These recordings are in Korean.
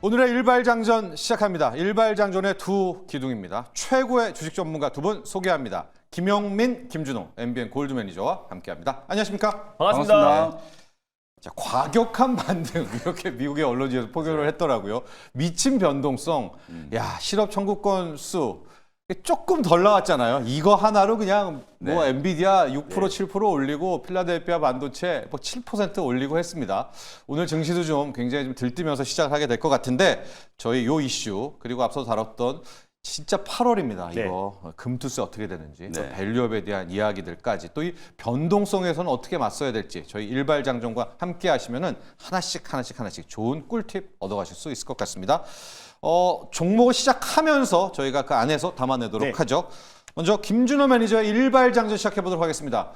오늘의 일발장전 시작합니다. 일발장전의 두 기둥입니다. 최고의 주식 전문가 두 분 소개합니다. 김영민, 김준호, MBN 골드 매니저와 함께합니다. 안녕하십니까? 반갑습니다. 자, 과격한 반등 이렇게 미국의 언론지에서 포교를 했더라고요. 미친 변동성. 야, 실업 청구권 수 조금 덜 나왔잖아요. 이거 하나로 그냥 뭐 엔비디아 6% 7% 올리고 필라델피아 반도체 뭐 7% 올리고 했습니다. 오늘 증시도 좀 굉장히 좀 들뜨면서 시작하게 될 것 같은데 저희 요 이슈 그리고 앞서 다뤘던 진짜 8월입니다. 이거 금투세 어떻게 되는지 또 밸류업에 대한 이야기들까지 또 이 변동성에서는 어떻게 맞서야 될지 저희 일발장전과 함께 하시면은 하나씩 좋은 꿀팁 얻어가실 수 있을 것 같습니다. 종목을 시작하면서 저희가 그 안에서 담아내도록 하죠. 먼저 김준호 매니저의 일발장전 시작해보도록 하겠습니다.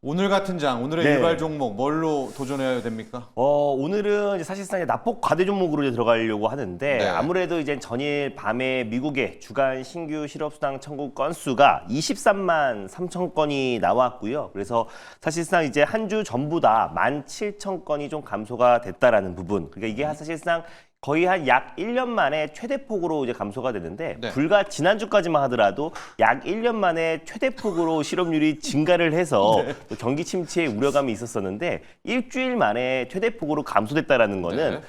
오늘 같은 장, 오늘의 일발 종목 뭘로 도전해야 됩니까? 오늘은 이제 사실상 납폭 과대 종목으로 이제 들어가려고 하는데 아무래도 이제 전일 밤에 미국의 주간 신규 실업수당 청구 건수가 23만 3천 건이 나왔고요. 그래서 사실상 이제 한 주 전보다 17,000건이 좀 감소가 됐다라는 부분. 그러니까 이게 사실상 거의 한 약 1년 만에 최대폭으로 이제 감소가 되는데 불과 지난주까지만 하더라도 약 1년 만에 최대폭으로 실업률이 증가를 해서 또 경기 침체의 우려감이 있었었는데 일주일 만에 최대폭으로 감소됐다라는 거는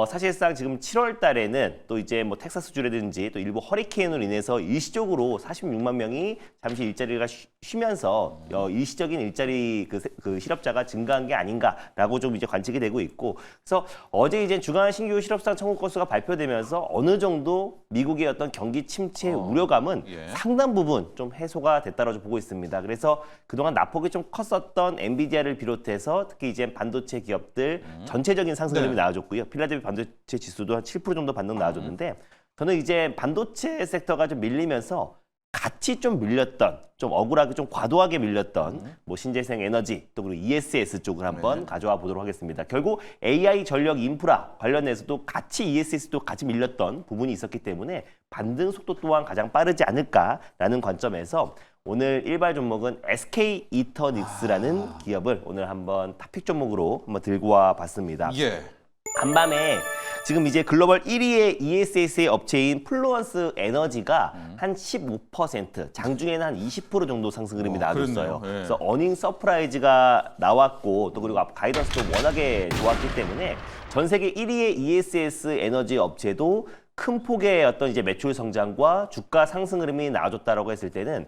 사실상 지금 7월 달에는 또 이제 뭐 텍사스주라든지 또 일부 허리케인으로 인해서 일시적으로 46만 명이 잠시 일자리가 쉬면서 일시적인 일자리 그 실업자가 증가한 게 아닌가라고 좀 이제 관측이 되고 있고 그래서 어제 이제 주간 신규 실업수당 청구 건수가 발표되면서 어느 정도 미국의 어떤 경기 침체의 우려감은 상당 부분 좀 해소가 됐다고 보고 있습니다. 그래서 그동안 낙폭이 좀 컸었던 엔비디아를 비롯해서 특히 이제 반도체 기업들 전체적인 상승 흐름이 나와줬고요. 필라델피아 반도체 지수도 한 7% 정도 반등 나와줬는데 저는 이제 반도체 섹터가 좀 밀리면서 같이 좀 밀렸던, 좀 억울하게 좀 과도하게 밀렸던 뭐 신재생 에너지 또 그리고 ESS 쪽을 한번 가져와 보도록 하겠습니다. 결국 AI 전력 인프라 관련해서도 같이 ESS도 같이 밀렸던 부분이 있었기 때문에 반등 속도 또한 가장 빠르지 않을까라는 관점에서 오늘 일발 종목은 SK 이터닉스라는 기업을 오늘 한번 탑픽 종목으로 한번 들고 와 봤습니다. 간밤에 지금 이제 글로벌 1위의 ESS의 업체인 플루언스 에너지가 한 15%, 장중에는 한 20% 정도 상승 흐름이 나와줬어요. 그래서 어닝 서프라이즈가 나왔고 또 그리고 가이던스도 워낙에 좋았기 때문에 전 세계 1위의 ESS 에너지 업체도 큰 폭의 어떤 이제 매출 성장과 주가 상승 흐름이 나와줬다라고 했을 때는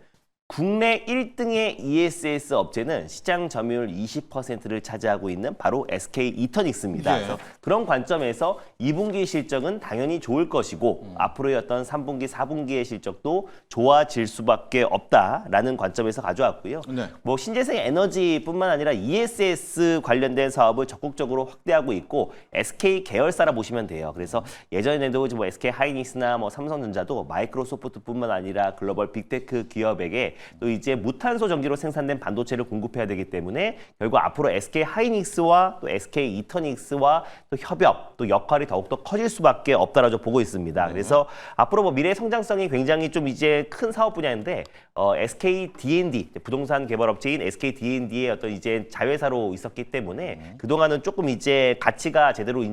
국내 1등의 ESS 업체는 시장 점유율 20%를 차지하고 있는 바로 SK 이터닉스입니다. 그래서 그런 관점에서 2분기 실적은 당연히 좋을 것이고 앞으로의 어떤 3분기, 4분기의 실적도 좋아질 수밖에 없다라는 관점에서 가져왔고요. 뭐 신재생 에너지뿐만 아니라 ESS 관련된 사업을 적극적으로 확대하고 있고 SK 계열사라 보시면 돼요. 그래서 예전에도 뭐 SK 하이닉스나 뭐 삼성전자도 마이크로소프트뿐만 아니라 글로벌 빅테크 기업에게 또 이제 무탄소 전기로 생산된 반도체를 공급해야 되기 때문에 결국 앞으로 SK 하이닉스와 또 SK 이터닉스와 또 협업, 또 역할이 더욱더 커질 수밖에 없다라고 보고 있습니다. 그래서 앞으로 뭐 미래 성장성이 굉장히 좀 이제 큰 사업 분야인데 SK D&D 부동산 개발 업체인 SK D&D의 어떤 이제 자회사로 있었기 때문에 그동안은 조금 이제 가치가 제대로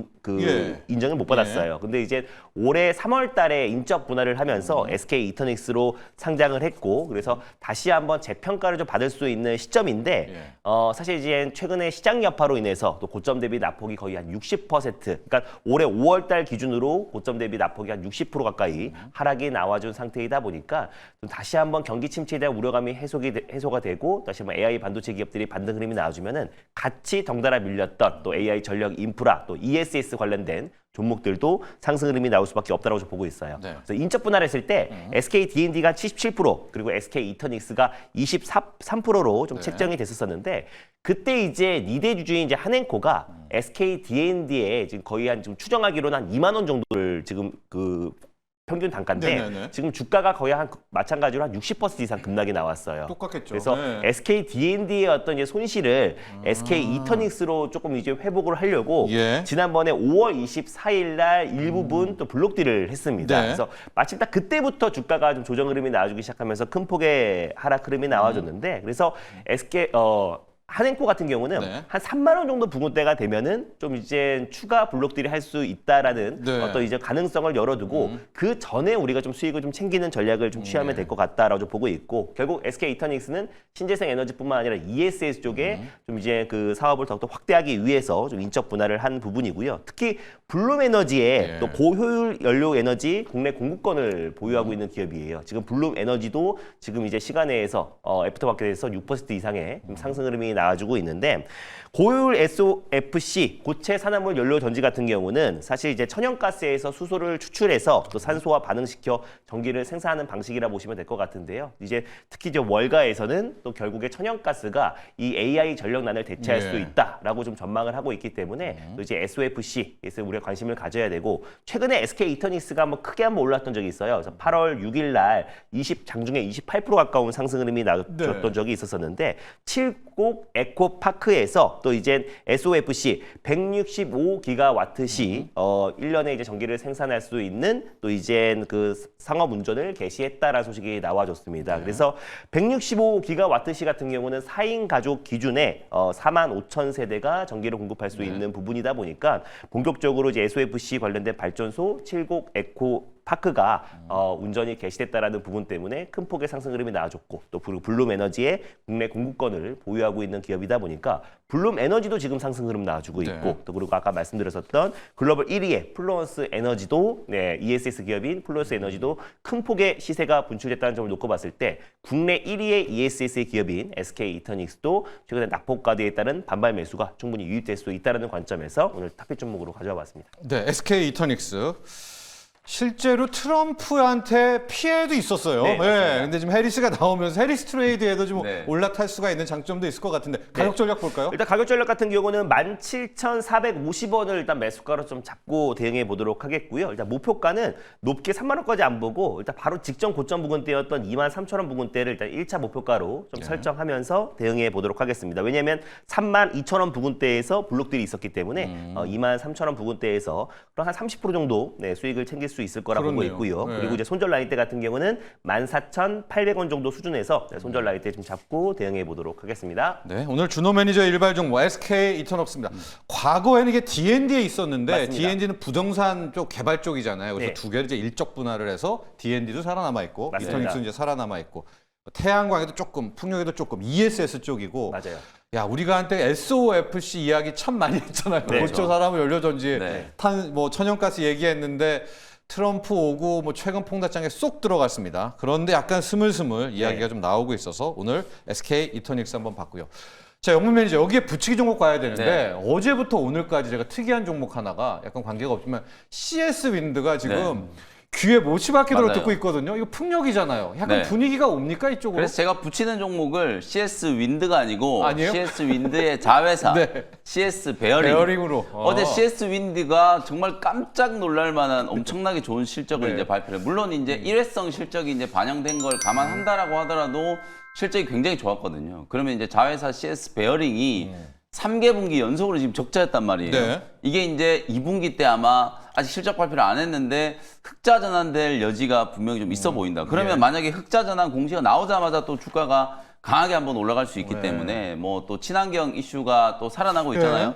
인정을 못 받았어요. 근데 이제 올해 3월 달에 인적 분할을 하면서 SK 이터닉스로 상장을 했고 그래서 다시 한번 재평가를 좀 받을 수 있는 시점인데 사실 이제 최근에 시장 여파로 인해서 또 고점 대비 낙폭이 거의 한 60% 그러니까 올해 5월 달 기준으로 고점 대비 낙폭이 한 60% 가까이 하락이 나와준 상태이다 보니까 좀 다시 한번 경기 침체에 대한 우려감이 해소가 되고 다시 한번 AI 반도체 기업들이 반등 흐름이 나와주면은 같이 덩달아 밀렸던 또 AI 전력 인프라 또 ESS 관련된 종목들도 상승 흐름이 나올 수밖에 없다고 보고 있어요. 그래서 인적 분할했을 때 SK D&D가 77% 그리고 SK 이터닉스가 23%로 좀 책정이 됐었는데 그때 이제 2대 주주인 이제 한행코가 SK D&D에 지금 거의 한 지금 추정하기로는 한 2만 원 정도를 지금 평균 단가인데 지금 주가가 거의 한 마찬가지로 한 60% 이상 급락이 나왔어요. 똑같겠죠. 그래서 SK D&D의 어떤 이제 손실을 SK 이터닉스로 조금 이제 회복을 하려고 지난번에 5월 24일 날 일부분 또 블록딜을 했습니다. 그래서 마침 딱 그때부터 주가가 좀 조정 흐름이 나와주기 시작하면서 큰 폭의 하락 흐름이 나와줬는데 그래서 한행코 같은 경우는 네. 한 3만 원 정도 부근대가 되면은 좀 이제 추가 블록들이 할 수 있다라는 네. 어떤 이제 가능성을 열어두고 그 전에 우리가 좀 수익을 좀 챙기는 전략을 좀 취하면 될 것 같다라고 좀 보고 있고 결국 SK 이터닉스는 신재생 에너지뿐만 아니라 ESS 쪽에 좀 이제 그 사업을 더욱더 확대하기 위해서 좀 인적 분할을 한 부분이고요. 특히 블룸 에너지에 네. 또 고효율 연료 에너지 국내 공급권을 보유하고 있는 기업이에요. 지금 블룸 에너지도 지금 이제 시간외에서 애프터마켓에서 6% 이상의 좀 상승 흐름이 나와주고 있는데 고효율 SOFC 고체 산화물 연료 전지 같은 경우는 사실 이제 천연가스에서 수소를 추출해서 또 산소와 반응시켜 전기를 생산하는 방식이라 보시면 될 것 같은데요. 이제 특히 이제 월가에서는 또 결국에 천연가스가 이 AI 전력난을 대체할 수 있다라고 좀 전망을 하고 있기 때문에 또 이제 SOFC에서 우리가 관심을 가져야 되고 최근에 SK 이터닉스가 한번 크게 한번 올랐던 적이 있어요. 그래서 8월 6일 날 장중에 28% 가까운 상승 흐름이 나왔던 적이 있었었는데 칠곡 에코파크에서 또 이제 SOFC 165기가와트시 1년에 이제 전기를 생산할 수 있는 또 이제 그 상업 운전을 개시했다라는 소식이 나와줬습니다. 그래서 165기가와트시 같은 경우는 4인 가족 기준에 4만 5천 세대가 전기를 공급할 수 있는 부분이다 보니까 본격적으로 이제 SOFC 관련된 발전소 칠곡 에코 파크가 운전이 개시됐다라는 부분 때문에 큰 폭의 상승 흐름이 나와줬고 또 블룸 에너지의 국내 공급권을 보유하고 있는 기업이다 보니까 블룸 에너지도 지금 상승 흐름 나와주고 있고 또 그리고 아까 말씀드렸었던 글로벌 1위의 플루언스 에너지도 ESS 기업인 플루언스 에너지도 큰 폭의 시세가 분출됐다는 점을 놓고 봤을 때 국내 1위의 ESS 기업인 SK 이터닉스도 최근에 낙폭과대에 따른 반발 매수가 충분히 유입될 수 있다는 관점에서 오늘 타겟 종목으로 가져와 봤습니다. 네, SK 이터닉스. 실제로 트럼프한테 피해도 있었어요. 네, 맞습니다. 근데 지금 해리스가 나오면서 해리스 트레이드에도 좀 네. 올라탈 수가 있는 장점도 있을 것 같은데 가격 전략 볼까요? 일단 가격 전략 같은 경우는 17,450원을 일단 매수가로 좀 잡고 대응해 보도록 하겠고요. 일단 목표가는 높게 3만 원까지 안 보고 일단 바로 직전 고점 부근대였던 23,000원 부근대를 일단 1차 목표가로 좀 설정하면서 대응해 보도록 하겠습니다. 왜냐하면 32,000원 부근대에서 블록들이 있었기 때문에 23,000원 부근대에서 그럼 한 30% 정도 수익을 챙길 수 있을 거라 보고 그렇네요. 있고요. 네. 그리고 이제 손절 라인대 같은 경우는 14,800원 정도 수준에서 손절 라인대 좀 잡고 대응해 보도록 하겠습니다. 네, 오늘 준호 매니저 일발 종목 SK 이터녹스입니다. 과거에는 이게 D&D에 있었는데 맞습니다. D&D는 부동산 쪽 개발 쪽이잖아요. 그래서 네. 두 개를 이제 일적 분할을 해서 D&D도 살아남아 있고 맞습니다. 이터닉스는 이제 살아남아 있고 태양광에도 조금, 풍력에도 조금 ESS 쪽이고. 맞아요. 야, 우리가 한때 SOFC 이야기 참 많이 했잖아요. 네. 고쳐 사람을 연료전지 네. 뭐 천연가스 얘기했는데 트럼프 오고 뭐 최근 폭락장에 쏙 들어갔습니다. 그런데 약간 스물스물 이야기가 좀 나오고 있어서 오늘 SK 이터닉스 한번 봤고요. 자, 영문 매니저 여기에 붙이기 종목 가야 되는데 네. 어제부터 오늘까지 제가 특이한 종목 하나가 약간 관계가 없지만 CS 윈드가 지금 귀에 못이 박히도록 맞아요. 듣고 있거든요. 이거 풍력이잖아요. 약간 네. 분위기가 옵니까 이쪽으로? 그래서 제가 붙이는 종목을 CS 윈드가 아니고 아니에요? CS 윈드의 자회사 네. CS 베어링. 베어링으로. 어제 CS 윈드가 정말 깜짝 놀랄 만한 엄청나게 좋은 실적을 네. 이제 발표를. 물론 이제 일회성 실적이 이제 반영된 걸 감안한다라고 하더라도 실적이 굉장히 좋았거든요. 그러면 이제 자회사 CS 베어링이 3개 분기 연속으로 지금 적자였단 말이에요. 네. 이게 이제 2분기 때 아마 아직 실적 발표를 안 했는데 흑자 전환될 여지가 분명히 좀 있어 보인다. 그러면 만약에 흑자 전환 공시가 나오자마자 또 주가가 강하게 한번 올라갈 수 있기 때문에 뭐 또 친환경 이슈가 또 살아나고 있잖아요.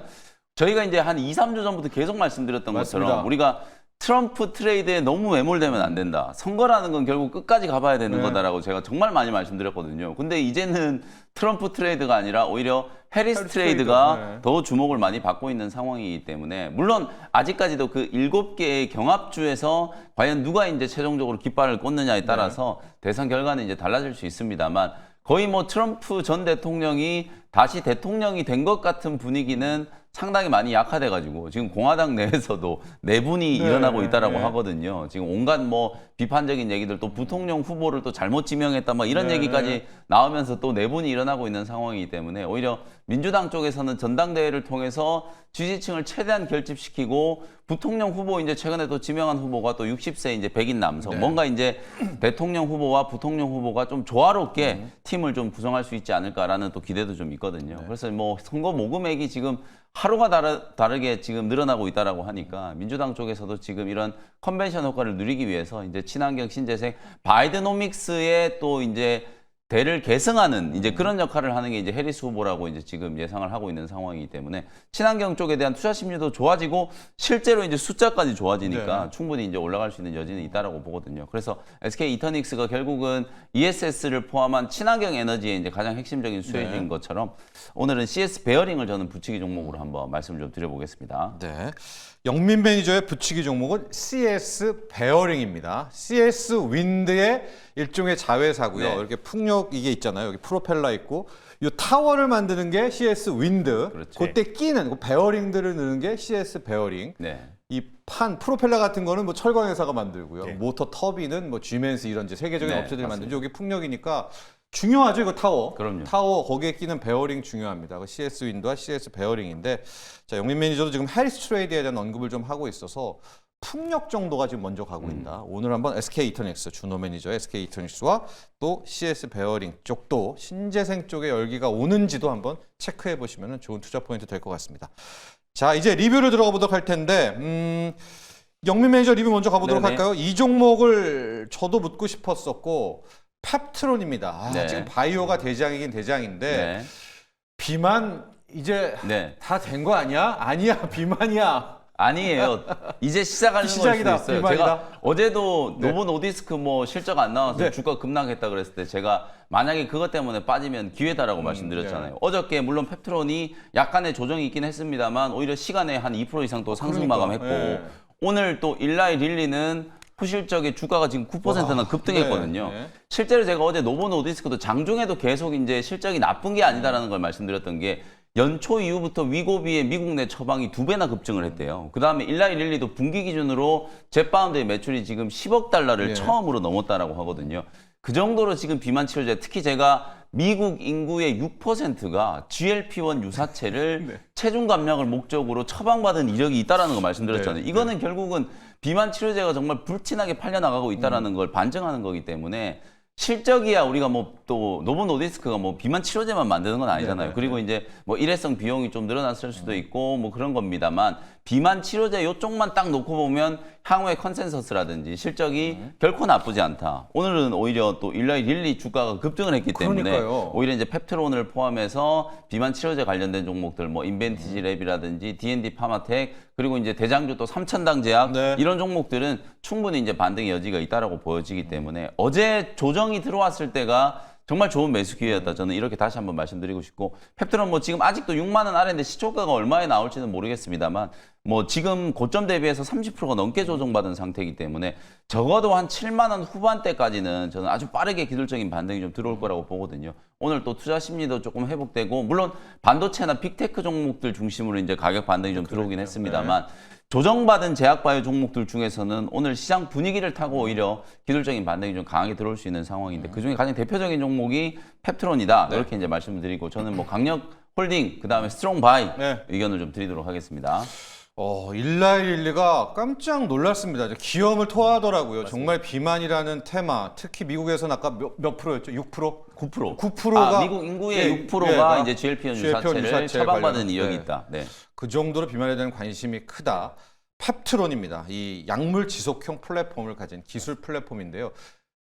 저희가 이제 한 2, 3주 전부터 계속 말씀드렸던 맞습니다. 것처럼 우리가 트럼프 트레이드에 너무 매몰되면 안 된다. 선거라는 건 결국 끝까지 가봐야 되는 거다라고 제가 정말 많이 말씀드렸거든요. 근데 이제는 트럼프 트레이드가 아니라 오히려 해리스 트레이드가 트레이드. 더 주목을 많이 받고 있는 상황이기 때문에 물론 아직까지도 그 7개의 경합주에서 과연 누가 이제 최종적으로 깃발을 꽂느냐에 따라서 대선 결과는 이제 달라질 수 있습니다만 거의 뭐 트럼프 전 대통령이 다시 대통령이 된 것 같은 분위기는 상당히 많이 약화돼가지고 지금 공화당 내에서도 내분이 일어나고 있다라고 하거든요. 지금 온갖 뭐 비판적인 얘기들 또 부통령 후보를 또 잘못 지명했다 뭐 이런 얘기까지 나오면서 또 내분이 일어나고 있는 상황이기 때문에 오히려 민주당 쪽에서는 전당대회를 통해서 지지층을 최대한 결집시키고 부통령 후보 이제 최근에 또 지명한 후보가 또 60세 이제 백인 남성 뭔가 이제 대통령 후보와 부통령 후보가 좀 조화롭게 팀을 좀 구성할 수 있지 않을까라는 또 기대도 좀 있거든요. 그래서 뭐 선거 모금액이 지금 하루가 다르게 지금 늘어나고 있다라고 하니까 민주당 쪽에서도 지금 이런 컨벤션 효과를 누리기 위해서 이제 친환경 신재생 바이드노믹스의 또 이제 대를 계승하는 이제 그런 역할을 하는 게 이제 해리스 후보라고 이제 지금 예상을 하고 있는 상황이기 때문에 친환경 쪽에 대한 투자 심리도 좋아지고 실제로 이제 숫자까지 좋아지니까 네. 충분히 이제 올라갈 수 있는 여지는 있다라고 보거든요. 그래서 SK 이터닉스가 결국은 ESS를 포함한 친환경 에너지의 이제 가장 핵심적인 수혜주인 것처럼 오늘은 CS 베어링을 저는 붙이기 종목으로 한번 말씀을 좀 드려보겠습니다. 네. 영민 매니저의 붙이기 종목은 CS 베어링입니다. CS 윈드의 일종의 자회사고요. 네. 이렇게 풍력 이게 있잖아요. 여기 프로펠러 있고 이 타워를 만드는 게 CS 윈드. 그렇지. 그때 끼는 그 베어링들을 넣는 게 CS 베어링. 네. 이 판 프로펠러 같은 거는 뭐 철강 회사가 만들고요. 네. 모터 터빈은 뭐 G맨스 이런 이제 세계적인 네, 업체들이 맞습니다. 만들죠. 여기 풍력이니까 중요하죠, 이거 타워. 그럼요. 타워 거기에 끼는 베어링 중요합니다. 그 CS 윈도와 CS 베어링인데, 자 영민 매니저도 지금 해리스 트레이드에 대한 언급을 좀 하고 있어서 풍력 정도가 지금 먼저 가고 있다. 오늘 한번 SK 이터닉스 준호 매니저의 SK 이터닉스와 또 CS 베어링 쪽도 신재생 쪽에 열기가 오는지도 한번 체크해 보시면 좋은 투자 포인트 될 것 같습니다. 자 이제 리뷰를 들어가 보도록 할 텐데. 영민 매니저 리뷰 먼저 가보도록 네네. 할까요? 이 종목을 저도 묻고 싶었었고 펩트론입니다. 네. 지금 바이오가 대장이긴 대장인데 네. 비만 이제 네. 다 된 거 아니야? 아니야 비만이야. 아니에요. 이제 시작하는 시작이다, 걸 수도 있어요. 비만이다. 제가 어제도 노보 노디스크 뭐 실적 안 나와서 네. 주가 급락했다 그랬을 때 제가 만약에 그것 때문에 빠지면 기회다라고 말씀드렸잖아요. 네. 어저께 물론 펩트론이 약간의 조정이 있긴 했습니다만 오히려 시간에 한 2% 이상 또 상승 그러니까, 마감했고 네. 오늘 또 일라이 릴리는 후실적에 주가가 지금 9%나 급등했거든요. 네, 네. 실제로 제가 어제 노보 노디스크도 장중에도 계속 이제 실적이 나쁜 게 아니다라는 걸 말씀드렸던 게 연초 이후부터 위고비의 미국 내 처방이 2배나 급증을 했대요. 그 다음에 일라이 릴리도 분기 기준으로 젯바운드의 매출이 지금 10억 달러를 네. 처음으로 넘었다라고 하거든요. 그 정도로 지금 비만 치료제, 특히 제가 미국 인구의 6%가 GLP-1 유사체를 네. 체중 감량을 목적으로 처방받은 이력이 있다라는 거 말씀드렸잖아요. 네. 이거는 결국은 비만 치료제가 정말 불티나게 팔려나가고 있다라는 걸 반증하는 거기 때문에 실적이야 우리가 뭐 또 노보 노디스크가 뭐 비만 치료제만 만드는 건 아니잖아요. 네네. 그리고 이제 뭐 일회성 비용이 좀 늘어났을 수도 있고 뭐 그런 겁니다만 비만 치료제 요쪽만 딱 놓고 보면 향후의 컨센서스라든지 실적이 결코 나쁘지 않다. 오늘은 오히려 또 일라이 릴리 주가가 급등을 했기 때문에 그러니까요. 오히려 이제 펩트론을 포함해서 비만 치료제 관련된 종목들 뭐 인벤티지 랩이라든지 D&D 파마텍 그리고 이제 대장주 또 삼천당 제약 네. 이런 종목들은 충분히 이제 반등의 여지가 있다라고 보여지기 때문에 어제 조정이 들어왔을 때가 정말 좋은 매수 기회였다. 저는 이렇게 다시 한번 말씀드리고 싶고 펩트론 뭐 지금 아직도 6만 원 아래인데 시초가가 얼마에 나올지는 모르겠습니다만 뭐 지금 고점 대비해서 30%가 넘게 조정받은 상태이기 때문에 적어도 한 7만 원 후반대까지는 저는 아주 빠르게 기술적인 반등이 좀 들어올 거라고 보거든요. 오늘 또 투자 심리도 조금 회복되고 물론 반도체나 빅테크 종목들 중심으로 이제 가격 반등이 좀 들어오긴 했습니다만 조정받은 제약바이오 종목들 중에서는 오늘 시장 분위기를 타고 오히려 기술적인 반등이 좀 강하게 들어올 수 있는 상황인데 그중에 가장 대표적인 종목이 펩트론이다. 이렇게 이제 말씀을 드리고 저는 뭐 강력 홀딩 그다음에 스트롱 바이 네. 의견을 좀 드리도록 하겠습니다. 일라이 릴리가 깜짝 놀랐습니다. 이제 기염을 토하더라고요. 정말 비만이라는 테마, 특히 미국에서는 아까 몇 프로였죠? 6%? 9%. 9%가 미국 인구의 6%가 이제 GLP-1 유사체를 처방받은 이력이 있다. 네. 그 정도로 비만에 대한 관심이 크다. 펩트론입니다. 이 약물 지속형 플랫폼을 가진 기술 플랫폼인데요.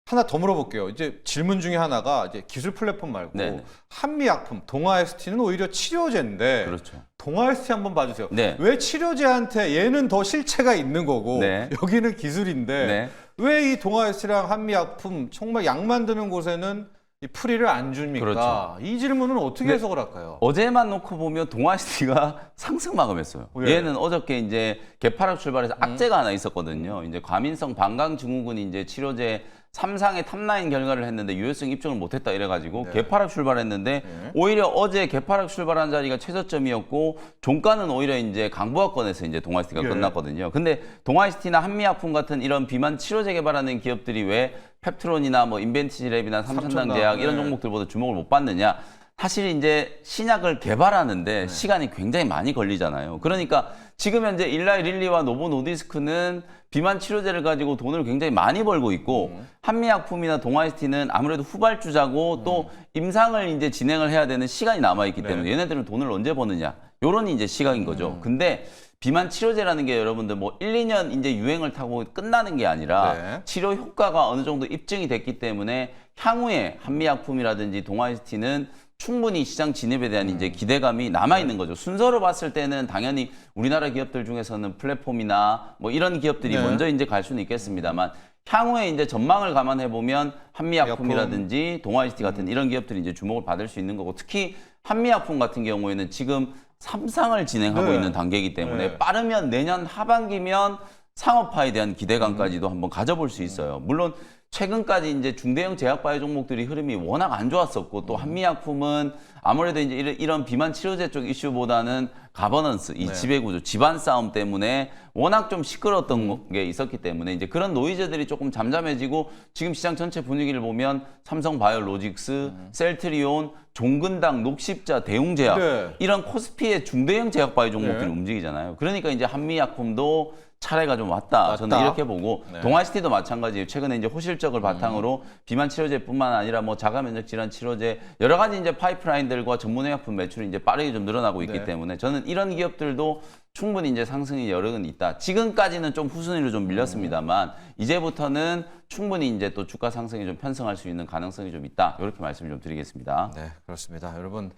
하나 더 물어볼게요. 이제 질문 중에 하나가 이제 기술 플랫폼 말고 네네. 한미약품, 동아에스티는 오히려 치료제인데 그렇죠. 동아에스티 한번 봐주세요. 네. 왜 치료제한테 얘는 더 실체가 있는 거고 네. 여기는 기술인데 네. 왜 이 동아에스티랑 한미약품 정말 약 만드는 곳에는 이 프리를 안 줍니까? 그렇죠. 이 질문은 어떻게 네. 해석을 할까요? 어제만 놓고 보면 동아시티가 상승 마감했어요. 예. 얘는 어저께 이제 개파락 출발해서 악재가 하나 있었거든요. 이제 과민성 방광 증후군이 이제 치료제 3상의 탑라인 결과를 했는데 유효성 입증을 못했다 이래가지고 개파락 출발했는데 오히려 어제 개파락 출발한 자리가 최저점이었고 종가는 오히려 이제 강보합권에서 이제 동아시티가 예. 끝났거든요. 근데 동아시티나 한미약품 같은 이런 비만 치료제 개발하는 기업들이 왜 펩트론이나 뭐 인벤티지랩이나 삼천당 제약 이런 네. 종목들보다 주목을 못 받느냐? 사실 이제 신약을 개발하는데 시간이 굉장히 많이 걸리잖아요. 그러니까 지금 현재 일라이 릴리와 노보 노디스크는 비만 치료제를 가지고 돈을 굉장히 많이 벌고 있고 한미약품이나 동아이스티는 아무래도 후발주자고 또 임상을 이제 진행을 해야 되는 시간이 남아 있기 때문에 얘네들은 돈을 언제 버느냐? 요런 이제 시각인 거죠. 근데 비만 치료제라는 게 여러분들 뭐 1, 2년 이제 유행을 타고 끝나는 게 아니라 네. 치료 효과가 어느 정도 입증이 됐기 때문에 향후에 한미약품이라든지 동아이스티는 충분히 시장 진입에 대한 이제 기대감이 남아 있는 거죠. 순서로 봤을 때는 당연히 우리나라 기업들 중에서는 플랫폼이나 뭐 이런 기업들이 네. 먼저 이제 갈 수는 있겠습니다만 향후에 이제 전망을 감안해 보면 한미약품이라든지 동아이스티 같은 이런 기업들이 이제 주목을 받을 수 있는 거고 특히 한미약품 같은 경우에는 지금 3상을 진행하고 네. 있는 단계이기 때문에 네. 빠르면 내년 하반기면 상업화에 대한 기대감까지도 한번 가져볼 수 있어요. 물론 최근까지 이제 중대형 제약바이오 종목들이 흐름이 워낙 안 좋았었고 또 한미약품은 아무래도 이제 이런 비만 치료제 쪽 이슈보다는 가버넌스, 이 네. 지배구조, 집안 싸움 때문에 워낙 좀 시끄러웠던 게 있었기 때문에 이제 그런 노이즈들이 조금 잠잠해지고 지금 시장 전체 분위기를 보면 삼성바이오로직스, 셀트리온, 종근당, 녹십자, 대웅제약 네. 이런 코스피의 중대형 제약바이오 종목들이 네. 움직이잖아요. 그러니까 이제 한미약품도 차례가 좀 왔다. 저는 이렇게 보고 네. 동아시티도 마찬가지예요. 최근에 이제 호실적을 바탕으로 비만 치료제뿐만 아니라 뭐 자가 면역 질환 치료제 여러 가지 이제 파이프라인들과 전문 의약품 매출이 이제 빠르게 좀 늘어나고 있기 네. 때문에 저는 이런 기업들도 충분히 이제 상승의 여력은 있다. 지금까지는 좀 후순위로 좀 밀렸습니다만 이제부터는 충분히 이제 또 주가 상승이 좀 편승할 수 있는 가능성이 좀 있다. 이렇게 말씀을 좀 드리겠습니다. 네, 그렇습니다. 여러분,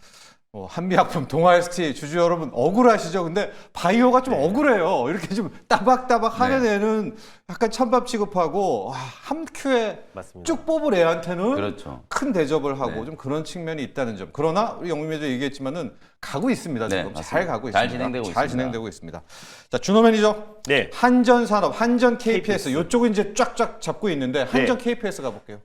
한미약품, 동아이스티 주주 여러분 억울하시죠? 근데 바이오가 좀 억울해요. 이렇게 좀 따박따박 하는 애는 약간 찬밥 취급하고 한 큐에 맞습니다. 쭉 뽑을 애한테는 그렇죠. 큰 대접을 하고 네. 좀 그런 측면이 있다는 점. 그러나 우리 영민 매니저 얘기했지만은 가고 있습니다. 네, 지금 잘 맞습니다. 가고 잘 있습니다. 진행되고 잘 있습니다. 진행되고 있습니다. 자, 준호 매니저. 네. 한전산업, 한전 KPS, KPS. 이쪽은 이제 쫙쫙 잡고 있는데 한전 KPS 가볼게요.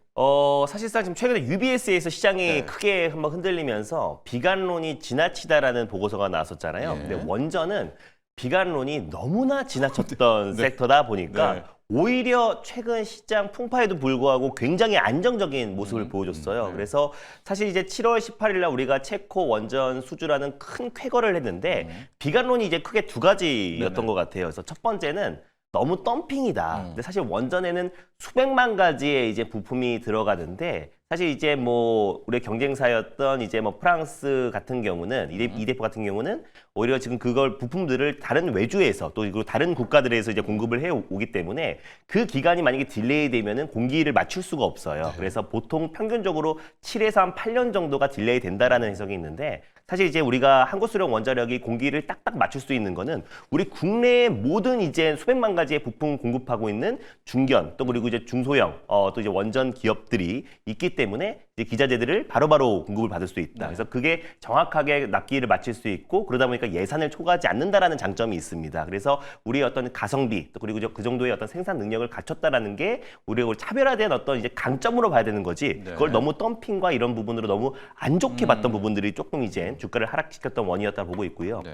사실상 지금 최근에 UBS에서 시장이 네. 크게 한번 흔들리면서 비관론이 지나치다라는 보고서가 나왔었잖아요. 네. 근데 원전은 비관론이 너무나 지나쳤던 섹터다 보니까 네. 오히려 최근 시장 풍파에도 불구하고 굉장히 안정적인 모습을 보여줬어요. 그래서 사실 이제 7월 18일 날 우리가 체코 원전 수주라는 큰 쾌거를 했는데 비관론이 이제 크게 두 가지였던 것 같아요. 그래서 첫 번째는 너무 덤핑이다. 근데 사실 원전에는 수백만 가지의 이제 부품이 들어가는데 사실 이제 뭐 우리 경쟁사였던 이제 뭐 프랑스 같은 경우는 이데프 같은 경우는 오히려 지금 그걸 부품들을 다른 외주에서 또 그리고 다른 국가들에서 이제 공급을 해 오기 때문에 그 기간이 만약에 딜레이 되면은 공기를 맞출 수가 없어요. 그래서 보통 평균적으로 7에서 한 8년 정도가 딜레이 된다라는 해석이 있는데 사실 이제 우리가 한국수력 원자력이 공기를 딱딱 맞출 수 있는 거는 우리 국내의 모든 이제 수백만 가지의 부품 공급하고 있는 중견 또 그리고 이제 중소형 또 이제 원전 기업들이 있기 때문에 이제 기자재들을 바로바로 공급을 받을 수 있다. 그래서 그게 정확하게 납기를 맞출 수 있고 그러다 보니까 예산을 초과하지 않는다라는 장점이 있습니다. 그래서 우리의 어떤 가성비 또 그리고 그 정도의 어떤 생산 능력을 갖췄다라는 게 우리가 차별화된 어떤 이제 강점으로 봐야 되는 거지. 네. 그걸 너무 덤핑과 이런 부분으로 너무 안 좋게 봤던 부분들이 조금 이제 주가를 하락시켰던 원인이었다 보고 있고요. 네.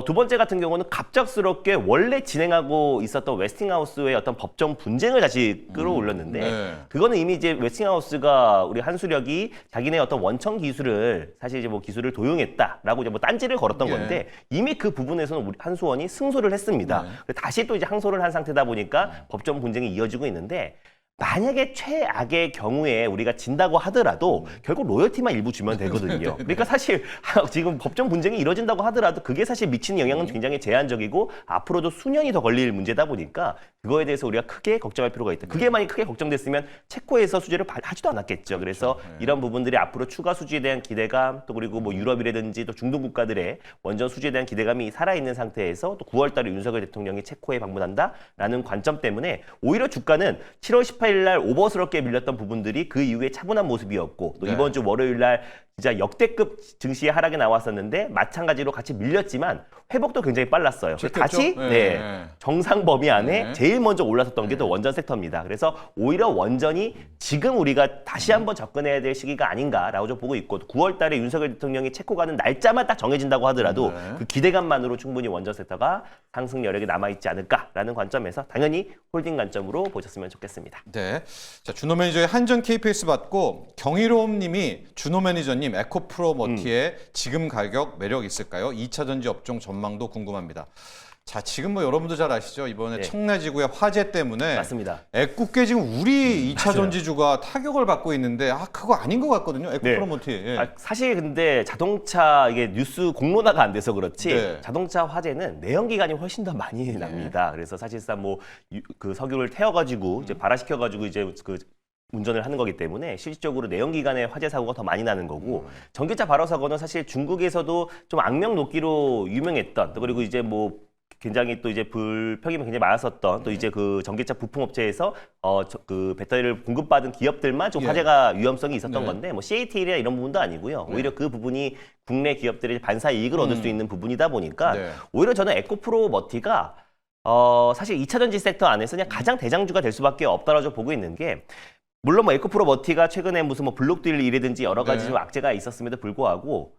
두 번째 같은 경우는 갑작스럽게 원래 진행하고 있었던 웨스팅하우스의 어떤 법정 분쟁을 다시 끌어올렸는데 네. 그거는 이미 이제 웨스팅하우스가 우리 한수력이 자기네 어떤 원천 기술을 사실 이제 뭐 기술을 도용했다라고 이제 뭐 딴지를 걸었던 예. 건데 이미 그 부분에서는 우리 한수원이 승소를 했습니다. 그래서 다시 또 이제 항소를 한 상태다 보니까 법정 분쟁이 이어지고 있는데 만약에 최악의 경우에 우리가 진다고 하더라도 결국 로열티만 일부 주면 되거든요. 그러니까 사실 지금 법정 분쟁이 이뤄진다고 하더라도 그게 사실 미치는 영향은 굉장히 제한적이고 앞으로도 수년이 더 걸릴 문제다 보니까 그거에 대해서 우리가 크게 걱정할 필요가 있다. 그게 만약에 크게 걱정됐으면 체코에서 수주를 하지도 않았겠죠. 그래서 이런 부분들이 앞으로 추가 수주에 대한 기대감 또 그리고 뭐 유럽이라든지 또 중동 국가들의 원전 수주에 대한 기대감이 살아있는 상태에서 또 9월 달에 윤석열 대통령이 체코에 방문한다라는 관점 때문에 오히려 주가는 7월 18일 날 오버스럽게 밀렸던 부분들이 그 이후에 차분한 모습이었고 또 네. 이번 주 월요일 날 진짜 역대급 증시의 하락이 나왔었는데 마찬가지로 같이 밀렸지만 회복도 굉장히 빨랐어요. 그랬겠죠? 다시 네. 정상 범위 안에 네. 제일 먼저 올라섰던 게 또 원전 섹터입니다. 그래서 오히려 원전이 지금 우리가 다시 한번 접근해야 될 시기가 아닌가라고 좀 보고 있고 9월 달에 윤석열 대통령이 체코 가는 날짜만 딱 정해진다고 하더라도 네. 그 기대감만으로 충분히 원전 섹터가 상승 여력이 남아있지 않을까라는 관점에서 당연히 홀딩 관점으로 보셨으면 좋겠습니다. 네. 자, 준호 매니저의 한전 KPS 받고 경이로움 님이 준호 매니저님 에코프로 머티의 지금 가격 매력 있을까요? 2차 전지 업종 전망도 궁금합니다. 자, 지금 뭐 여러분도 잘 아시죠? 이번에 네. 청라지구의 화재 때문에 맞습니다. 애꿎게 지금 우리 2차 맞아요. 전지주가 타격을 받고 있는데 그거 아닌 것 같거든요. 네. 에코프로모티. 예. 사실 근데 자동차 이게 뉴스 공론화가 안 돼서 그렇지 네. 자동차 화재는 내연기관이 훨씬 더 많이 납니다. 그래서 사실상 뭐 그 석유를 태워가지고 이제 발화시켜가지고 이제 그 운전을 하는 거기 때문에 실질적으로 내연기관의 화재 사고가 더 많이 나는 거고 전기차 발화 사고는 사실 중국에서도 좀 악명 높기로 유명했던 또 그리고 이제 뭐 굉장히 또 이제 불평이 굉장히 많았었던 또 이제 그 전기차 부품 업체에서 그 배터리를 공급받은 기업들만 좀 예. 화재가 위험성이 있었던 네. 건데 뭐 CATL이나 이런 부분도 아니고요. 오히려 그 부분이 국내 기업들이 반사 이익을 얻을 수 있는 부분이다 보니까 네. 오히려 저는 에코프로 머티가 사실 2차 전지 섹터 안에서 그냥 가장 대장주가 될 수밖에 없다라고 좀 보고 있는 게 물론 뭐 에코프로 머티가 최근에 무슨 뭐 블록딜 일이든지 여러 가지 네. 좀 악재가 있었음에도 불구하고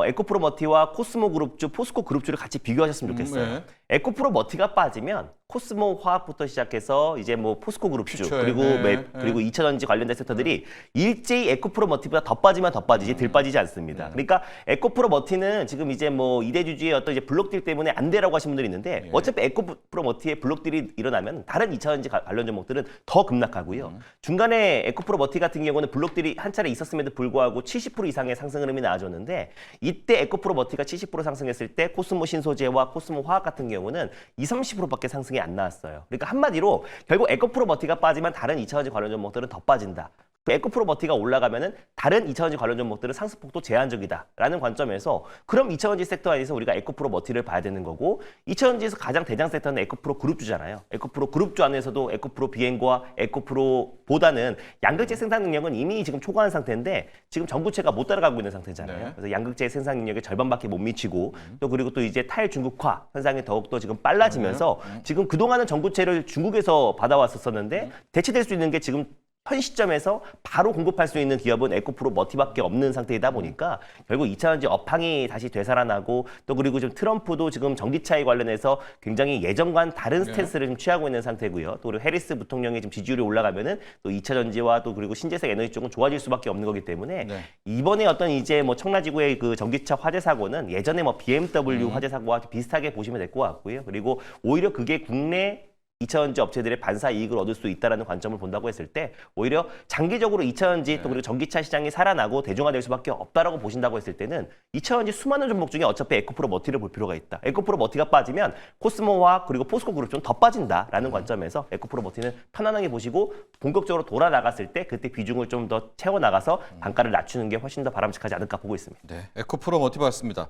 에코프로 머티와 코스모 그룹주, 포스코 그룹주를 같이 비교하셨으면 좋겠어요. 네. 에코프로 머티가 빠지면 코스모 화학부터 시작해서 이제 뭐 포스코 그룹주 퓨처에, 그리고 네. 그리고 2차 전지 관련된 섹터들이 일제히 에코프로 머티보다 더 빠지면 더 빠지지 덜 빠지지 않습니다. 그러니까 에코프로 머티는 지금 이제 뭐 이대주주의 어떤 이제 블록딜 때문에 안 돼라고 하시는 분들이 있는데 어차피 에코프로 머티에 블록딜이 일어나면 다른 2차 전지 관련 종목들은 더 급락하고요. 중간에 에코프로 머티 같은 경우는 블록딜이 한 차례 있었음에도 불구하고 70% 이상의 상승 흐름이 나와줬는데 이때 에코프로 머티가 70% 상승했을 때 코스모 신소재와 코스모 화학 같은 경우는 20-30%밖에 상승이 안 나왔어요. 그러니까 한마디로 결국 에코프로 머티가 빠지면 다른 2차 전지 관련 종목들은 더 빠진다. 그 에코프로 머티가 올라가면은 다른 2차 전지 관련 종목들은 상승폭도 제한적이다라는 관점에서 그럼 2차 전지 섹터 안에서 우리가 에코프로 머티를 봐야 되는 거고 2차 전지에서 가장 대장 섹터는 에코프로 그룹주잖아요. 에코프로 그룹주 안에서도 에코프로 비행과 에코프로보다는 양극재 생산 능력은 이미 지금 초과한 상태인데 지금 전구체가 못 따라가고 있는 상태잖아요. 네. 그래서 양극재 생산 능력의 절반밖에 못 미치고 또 그리고 또 이제 탈중국화 현상이 더욱더 지금 빨라지면서 지금 그동안은 전구체를 중국에서 받아왔었는데 대체될 수 있는 게 지금 현 시점에서 바로 공급할 수 있는 기업은 에코프로 머티밖에 없는 상태이다 보니까 결국 2차 전지 업황이 다시 되살아나고 또 그리고 지금 트럼프도 지금 전기차에 관련해서 굉장히 예전과는 다른 스탠스를 좀 취하고 있는 상태고요. 또 그리고 해리스 부통령의 지금 지지율이 올라가면은 또 2차 전지와 또 그리고 신재생 에너지 쪽은 좋아질 수밖에 없는 거기 때문에 네. 이번에 어떤 이제 뭐 청라지구의 그 전기차 화재 사고는 예전에 뭐 BMW 화재 사고와 비슷하게 보시면 될 것 같고요. 그리고 오히려 그게 국내 2차 전지 업체들의 반사 이익을 얻을 수 있다는 관점을 본다고 했을 때 오히려 장기적으로 2차 전지 또 그리고 전기차 시장이 살아나고 대중화될 수밖에 없다라고 보신다고 했을 때는 2차 전지 수많은 종목 중에 어차피 에코프로 머티를 볼 필요가 있다. 에코프로 머티가 빠지면 코스모와 그리고 포스코 그룹 좀 더 빠진다라는 관점에서 에코프로 머티는 편안하게 보시고 본격적으로 돌아 나갔을 때 그때 비중을 좀 더 채워 나가서 단가를 낮추는 게 훨씬 더 바람직하지 않을까 보고 있습니다. 네. 에코프로모티 봤습니다.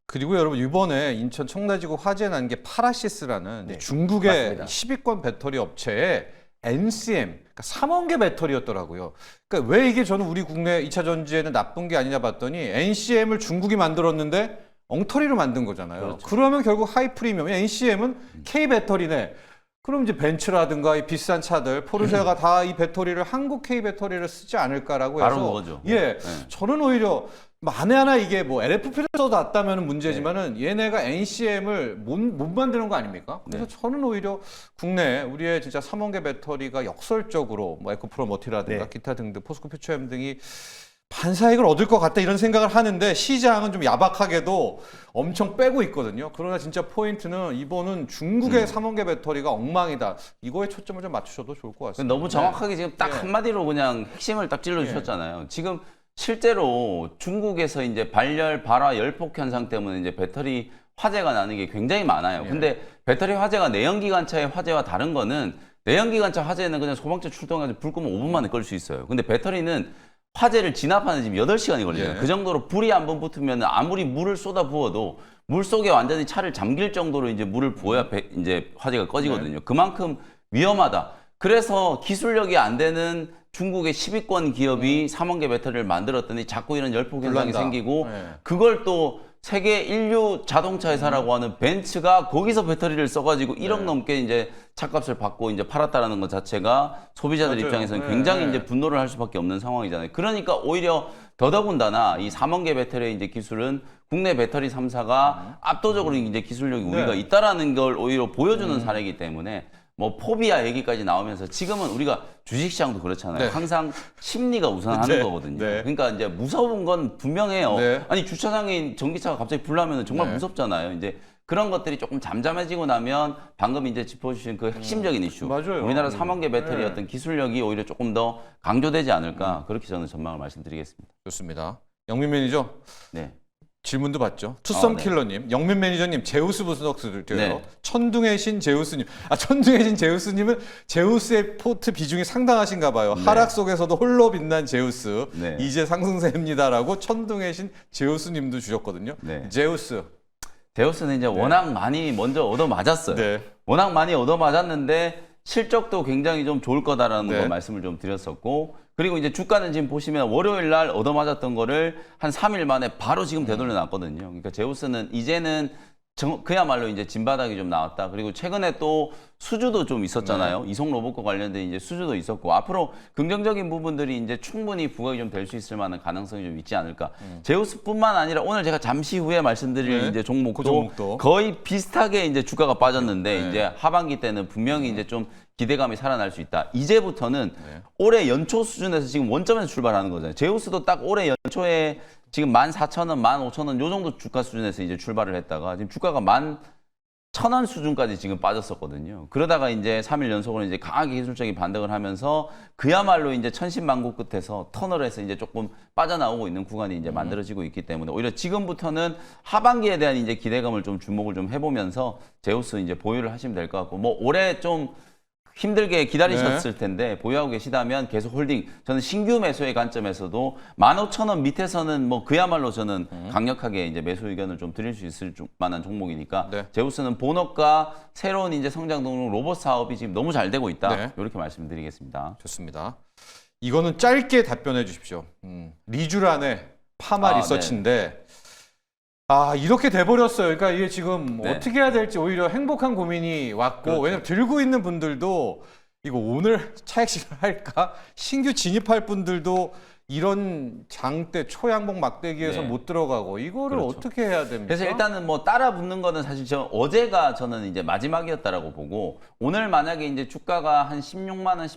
그리고 여러분 이번에 인천 청라지구 화재 난 게 파라시스라는 네, 중국의 맞습니다. 10위권 배터리 업체의 NCM, 그러니까 3원 개 배터리였더라고요. 그러니까 왜 이게 저는 우리 국내 2차 전지에는 나쁜 게 아니냐 봤더니 NCM을 중국이 만들었는데 엉터리로 만든 거잖아요. 그렇죠. 그러면 결국 하이 프리미엄, NCM은 K 배터리네. 그럼 이제 벤츠라든가 이 비싼 차들, 포르쉐가 다 이 배터리를 한국 K 배터리를 쓰지 않을까라고 해서 바로 그거죠. 예, 저는 오히려 만에 하나 이게 뭐 LFP를 써놨다면 문제지만은 얘네가 NCM을 못 만드는 거 아닙니까? 그래서 저는 오히려 국내 우리의 진짜 3원계 배터리가 역설적으로 뭐 에코프로 머티라든가 네. 기타 등등 포스코 퓨처엠 등이 반사익을 얻을 것 같다 이런 생각을 하는데 시장은 좀 야박하게도 엄청 빼고 있거든요. 그러나 진짜 포인트는 이번은 중국의 3원계 배터리가 엉망이다. 이거에 초점을 좀 맞추셔도 좋을 것 같습니다. 너무 정확하게 지금 딱 예. 한마디로 그냥 핵심을 딱 찔러주셨잖아요. 지금 실제로 중국에서 이제 발열, 발화, 열폭 현상 때문에 이제 배터리 화재가 나는 게 굉장히 많아요. 근데 배터리 화재가 내연기관차의 화재와 다른 거는 내연기관차 화재는 그냥 소방차 출동해서 불 끄면 5분 만에 끌 수 있어요. 근데 배터리는 화재를 진압하는 지금 8시간이 걸려요. 예. 그 정도로 불이 한 번 붙으면 아무리 물을 쏟아 부어도 물 속에 완전히 차를 잠길 정도로 이제 물을 부어야 이제 화재가 꺼지거든요. 그만큼 위험하다. 그래서 기술력이 안 되는 중국의 10위권 기업이 3원계 배터리를 만들었더니 자꾸 이런 열폭 현상이 불난다. 생기고 네. 그걸 또 세계 인류 자동차 회사라고 하는 벤츠가 거기서 배터리를 써가지고 1억 넘게 이제 차값을 받고 이제 팔았다라는 것 자체가 소비자들 맞아요. 입장에서는 네, 굉장히 네. 이제 분노를 할 수밖에 없는 상황이잖아요. 그러니까 오히려 더더군다나 이 3원계 배터리의 이제 기술은 국내 배터리 3사가 압도적으로 이제 기술력이 우위가 네. 있다라는 걸 오히려 보여주는 사례이기 때문에 뭐 포비아 얘기까지 나오면서 지금은 우리가 주식시장도 그렇잖아요. 네. 항상 심리가 우선하는 네. 거거든요. 네. 그러니까 이제 무서운 건 분명해요. 네. 아니 주차장에 전기차가 갑자기 불나면 정말 네. 무섭잖아요. 이제 그런 것들이 조금 잠잠해지고 나면 방금 이제 짚어주신 그 핵심적인 이슈, 맞아요. 우리나라 3원계 배터리 어떤 기술력이 오히려 조금 더 강조되지 않을까 그렇게 저는 전망을 말씀드리겠습니다. 좋습니다. 영민 매니저 네. 질문도 받죠. 투썸 네. 킬러님, 영민 매니저님, 제우스 부스덕스를 요 네. 천둥의 신 제우스님. 천둥의 신 제우스님은 제우스의 포트 비중이 상당하신가 봐요. 네. 하락 속에서도 홀로 빛난 제우스. 네. 이제 상승세입니다라고 천둥의 신 제우스님도 주셨거든요. 네. 제우스. 제우스는 이제 워낙 많이 먼저 얻어 맞았어요. 네. 워낙 많이 얻어 맞았는데 실적도 굉장히 좀 좋을 거다라는 네. 거 말씀을 좀 드렸었고, 그리고 이제 주가는 지금 보시면 월요일 날 얻어 맞았던 거를 한 3일 만에 바로 지금 되돌려 놨거든요. 그러니까 제우스는 이제는 그야말로 이제 진바닥이 좀 나왔다. 그리고 최근에 또 수주도 좀 있었잖아요. 이송 로봇과 관련된 이제 수주도 있었고, 앞으로 긍정적인 부분들이 이제 충분히 부각이 좀 될 수 있을 만한 가능성이 좀 있지 않을까. 제우스뿐만 아니라 오늘 제가 잠시 후에 말씀드릴 네. 이제 종목도, 그 종목도. 거의 비슷하게 이제 주가가 빠졌는데 네. 이제 하반기 때는 분명히 이제 좀 기대감이 살아날 수 있다. 이제부터는 네. 올해 연초 수준에서 지금 원점에서 출발하는 거잖아요. 제우스도 딱 올해 연초에 지금 14,000원, 15,000원 요 정도 주가 수준에서 이제 출발을 했다가 지금 주가가 11,000원 수준까지 지금 빠졌었거든요. 그러다가 이제 3일 연속으로 이제 강하게 기술적인 반등을 하면서 그야말로 이제 천신만고 끝에서 터널에서 이제 조금 빠져나오고 있는 구간이 이제 만들어지고 있기 때문에 오히려 지금부터는 하반기에 대한 이제 기대감을 좀 주목을 좀 해보면서 제우스 이제 보유를 하시면 될 것 같고, 뭐 올해 좀 힘들게 기다리셨을 텐데 보유하고 계시다면 계속 홀딩. 저는 신규 매수의 관점에서도 15,000원 밑에서는 뭐 그야말로 저는 강력하게 이제 매수 의견을 좀 드릴 수 있을 만한 종목이니까 네. 제우스는 본업과 새로운 이제 성장 동력 로봇 사업이 지금 너무 잘 되고 있다. 네. 이렇게 말씀드리겠습니다. 좋습니다. 이거는 짧게 답변해 주십시오. 리쥬란의 파마 리서치인데 이렇게 돼버렸어요. 그러니까 이게 지금 네. 어떻게 해야 될지 오히려 행복한 고민이 왔고, 그렇죠. 왜냐면 들고 있는 분들도 이거 오늘 차익실을 할까? 신규 진입할 분들도 이런 장대 초양봉 막대기에서 네. 못 들어가고 이거를 그렇죠. 어떻게 해야 됩니까? 그래서 일단은 뭐 따라 붙는 거는 사실 어제가 저는 이제 마지막이었다라고 보고, 오늘 만약에 이제 주가가 한 16만 원,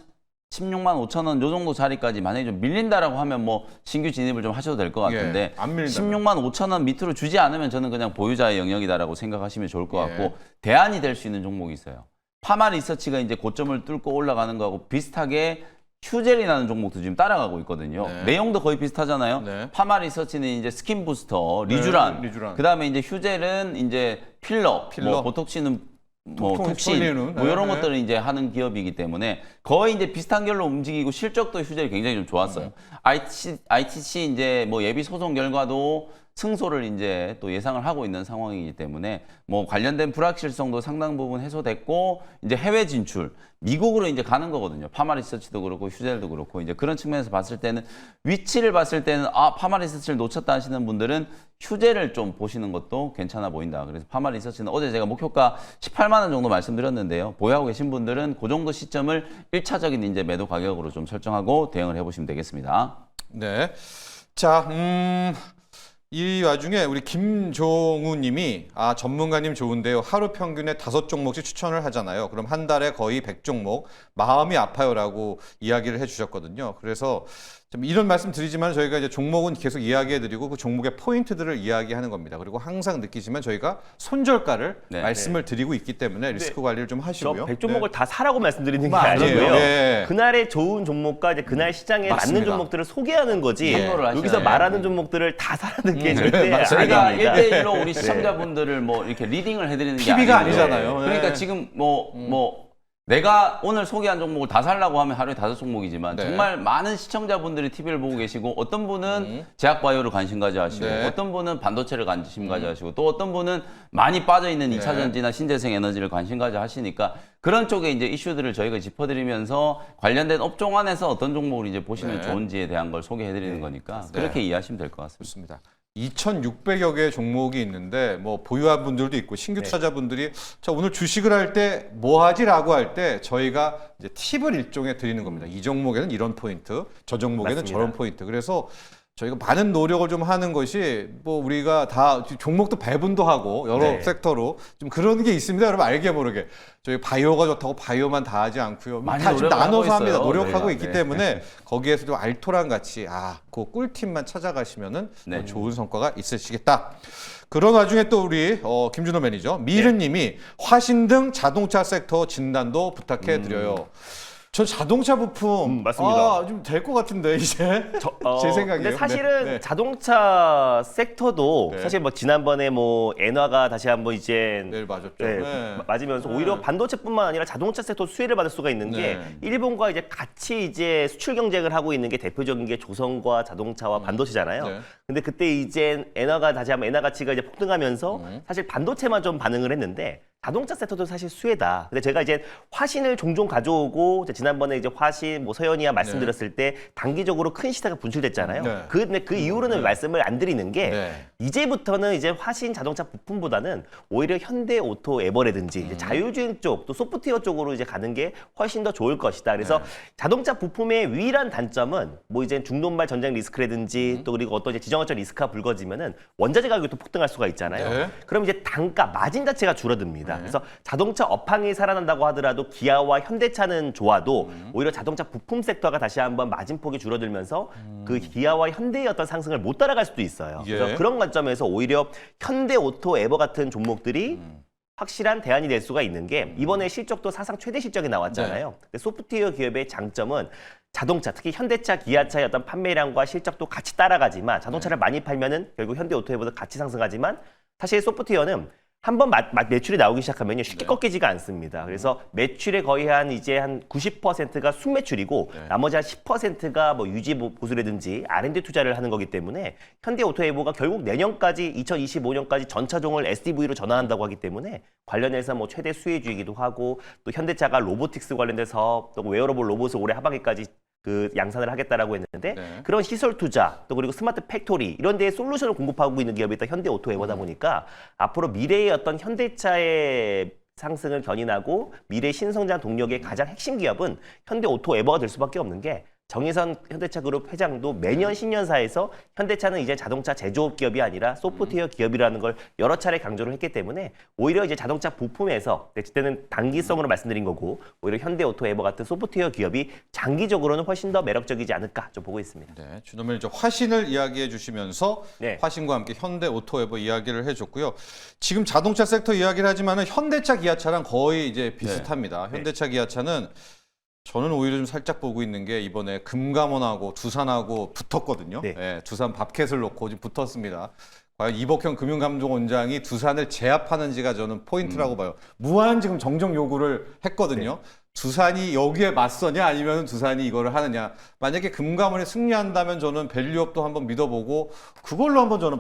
16만 5천 원 요 정도 자리까지 만약에 좀 밀린다라고 하면 뭐 신규 진입을 좀 하셔도 될 것 같은데, 예, 안 밀린다면. 16만 5천 원 밑으로 주지 않으면 저는 그냥 보유자의 영역이다라고 생각하시면 좋을 것 같고, 예. 대안이 될 수 있는 종목이 있어요. 파마 리서치가 이제 고점을 뚫고 올라가는 거하고 비슷하게 휴젤이라는 종목도 지금 따라가고 있거든요. 네. 내용도 거의 비슷하잖아요. 네. 파마 리서치는 이제 스킨 부스터, 리쥬란, 리쥬란. 그다음에 이제 휴젤은 이제 필러, 필러. 뭐 보톡시는 뭐 톡톡 톡신, 쏠리는. 뭐 이런 네. 것들을 이제 하는 기업이기 때문에 거의 이제 비슷한 결로 움직이고 실적도 휴젤이 굉장히 좀 좋았어요. ITC 이제 뭐 예비 소송 결과도 승소를 이제 또 예상을 하고 있는 상황이기 때문에 뭐 관련된 불확실성도 상당 부분 해소됐고, 이제 해외 진출, 미국으로 이제 가는 거거든요. 파마 리서치도 그렇고 휴젤도 그렇고, 이제 그런 측면에서 봤을 때는 위치를 봤을 때는 파마 리서치를 놓쳤다 하시는 분들은 휴젤을 좀 보시는 것도 괜찮아 보인다. 그래서 파마 리서치는 어제 제가 목표가 18만 원 정도 말씀드렸는데요. 보유하고 계신 분들은 그 정도 시점을 1차적인 이제 매도 가격으로 좀 설정하고 대응을 해보시면 되겠습니다. 네. 자, 이 와중에 우리 김종우 님이 전문가님 좋은데요. 하루 평균에 5종목씩 추천을 하잖아요. 그럼 한 달에 거의 100종목, 마음이 아파요라고 이야기를 해주셨거든요. 그래서 좀 이런 말씀 드리지만 저희가 이제 종목은 계속 이야기해드리고 그 종목의 포인트들을 이야기하는 겁니다. 그리고 항상 느끼시면 저희가 손절가를 네. 말씀을 드리고 있기 때문에 리스크 관리를 좀 저 하시고요. 100종목을 다 사라고 말씀드리는 게 아니에요. 아니고요. 네. 그날의 좋은 종목과 이제 그날 시장에 맞습니다. 맞는 종목들을 소개하는 거지. 참고를 하셔야 여기서 돼요. 말하는 종목들을 다 사라는 게 절대 맞습니다. 저희가 아닙니다. 1대1로 우리 시청자분들을 뭐 이렇게 리딩을 해드리는 게 PB가 아니고요. 아니잖아요. 그러니까 네. 지금 뭐 내가 오늘 소개한 종목을 다 살라고 하면 하루에 5종목이지만 네. 정말 많은 시청자분들이 TV를 보고 계시고, 어떤 분은 제약바이오를 관심 가져 하시고, 네. 어떤 분은 반도체를 관심 가져 하시고, 또 어떤 분은 많이 빠져있는 2차 전지나 신재생 에너지를 관심 가져 하시니까 그런 쪽에 이제 이슈들을 저희가 짚어드리면서 관련된 업종 안에서 어떤 종목을 이제 보시면 네. 좋은지에 대한 걸 소개해드리는 거니까 그렇게 이해하시면 될 것 같습니다. 좋습니다. 2,600여 개의 종목이 있는데 뭐 보유한 분들도 있고 신규 투자자분들이 자 오늘 주식을 할 때 뭐 하지라고 할 때 저희가 이제 팁을 일종의 드리는 겁니다. 이 종목에는 이런 포인트, 저 종목에는 맞습니다. 저런 포인트. 그래서 저희가 많은 노력을 좀 하는 것이 뭐 우리가 다 종목도 배분도 하고 여러 네. 섹터로 좀 그런 게 있습니다. 여러분 알게 모르게 저희 바이오가 좋다고 바이오만 다 하지 않고요. 많이 다 좀 노력을 하고 나눠서 합니다. 있어요. 노력하고 저희가. 있기 네. 때문에 거기에서 좀 알토란 같이 그 꿀팁만 찾아가시면은 네. 좋은 성과가 있으시겠다. 그런 와중에 또 우리 김준호 매니저 미르님이 화신 등 자동차 섹터 진단도 부탁해 드려요. 전 자동차 부품 맞습니다. 좀 될 것 같은데 이제 제 생각이에요. 근데 사실은 네. 자동차 섹터도 네. 사실 뭐 지난번에 뭐 엔화가 다시 한번 이제 네, 맞았죠. 네, 네. 맞으면서 오히려 반도체뿐만 아니라 자동차 섹터 수혜를 받을 수가 있는 게 네. 일본과 이제 같이 이제 수출 경쟁을 하고 있는 게 대표적인 게 조선과 자동차와 반도체잖아요. 네. 근데 그때 이제 엔화가 다시 한번 엔화 가치가 이제 폭등하면서 사실 반도체만 좀 반응을 했는데 자동차 sek터도 사실 수혜다. 근데 제가 이제 화신을 종종 가져오고 이제 지난번에 이제 화신 뭐 서현이야 말씀드렸을 때 단기적으로 큰 시세가 분출됐잖아요. 네. 근데 그 이후로는 말씀을 안 드리는 게 네. 이제부터는 이제 화신 자동차 부품보다는 오히려 현대 오토 에버라든지 이제 자율주행 쪽 또 소프트웨어 쪽으로 이제 가는 게 훨씬 더 좋을 것이다. 그래서 자동차 부품의 유일한 단점은 뭐 이제 중동발 전쟁 리스크라든지 또 그리고 어떤 이제 지정학적 리스크가 불거지면은 원자재 가격이 또 폭등할 수가 있잖아요. 네. 그럼 이제 단가 마진 자체가 줄어듭니다. 그래서 자동차 업황이 살아난다고 하더라도 기아와 현대차는 좋아도 오히려 자동차 부품 섹터가 다시 한번 마진폭이 줄어들면서 그 기아와 현대의 어떤 상승을 못 따라갈 수도 있어요. 예. 그래서 그런 관점에서 오히려 현대 오토 에버 같은 종목들이 확실한 대안이 될 수가 있는 게 이번에 실적도 사상 최대 실적이 나왔잖아요. 근데 소프트웨어 기업의 장점은 자동차, 특히 현대차, 기아차의 어떤 판매량과 실적도 같이 따라가지만 자동차를 많이 팔면은 결국 현대 오토에버도 같이 상승하지만 사실 소프트웨어는 한번 매출이 나오기 시작하면요 쉽게 꺾이지가 않습니다. 그래서 매출의 거의 한 이제 한 90%가 순매출이고 나머지 한 10%가 뭐 유지 보수라든지 R&D 투자를 하는 거기 때문에 현대 오토에버가 결국 내년까지 2025년까지 전차종을 SDV로 전환한다고 하기 때문에 관련해서 뭐 최대 수혜주이기도 하고 또 현대차가 로보틱스 관련돼서 또 웨어러블 로봇을 올해 하반기까지 그 양산을 하겠다라고 했는데 네. 그런 시설 투자 또 그리고 스마트 팩토리 이런 데에 솔루션을 공급하고 있는 기업이 일단 현대 오토에버다 보니까 앞으로 미래의 어떤 현대차의 상승을 견인하고 미래 신성장 동력의 가장 핵심 기업은 현대 오토에버가 될 수밖에 없는 게 정의선 현대차 그룹 회장도 매년 신년사에서 현대차는 이제 자동차 제조업 기업이 아니라 소프트웨어 기업이라는 걸 여러 차례 강조를 했기 때문에 오히려 이제 자동차 부품에서 그때는 단기성으로 말씀드린 거고 오히려 현대오토에버 같은 소프트웨어 기업이 장기적으로는 훨씬 더 매력적이지 않을까 좀 보고 있습니다. 네, 준호면 이제 화신을 이야기해 주시면서 네. 화신과 함께 현대 오토에버 이야기를 해줬고요. 지금 자동차 섹터 이야기를 하지만은 현대차, 기아차랑 거의 이제 비슷합니다. 현대차, 기아차는 저는 오히려 좀 살짝 보고 있는 게 이번에 금감원하고 두산하고 붙었거든요. 네. 예, 두산 밥캣을 놓고 지금 붙었습니다. 과연 이복형 금융감독원장이 두산을 제압하는지가 저는 포인트라고 봐요. 무한 지금 정정 요구를 했거든요. 두산이 여기에 맞서냐 아니면 두산이 이거를 하느냐. 만약에 금감원이 승리한다면 저는 밸류업도 한번 믿어보고 그걸로 한번 저는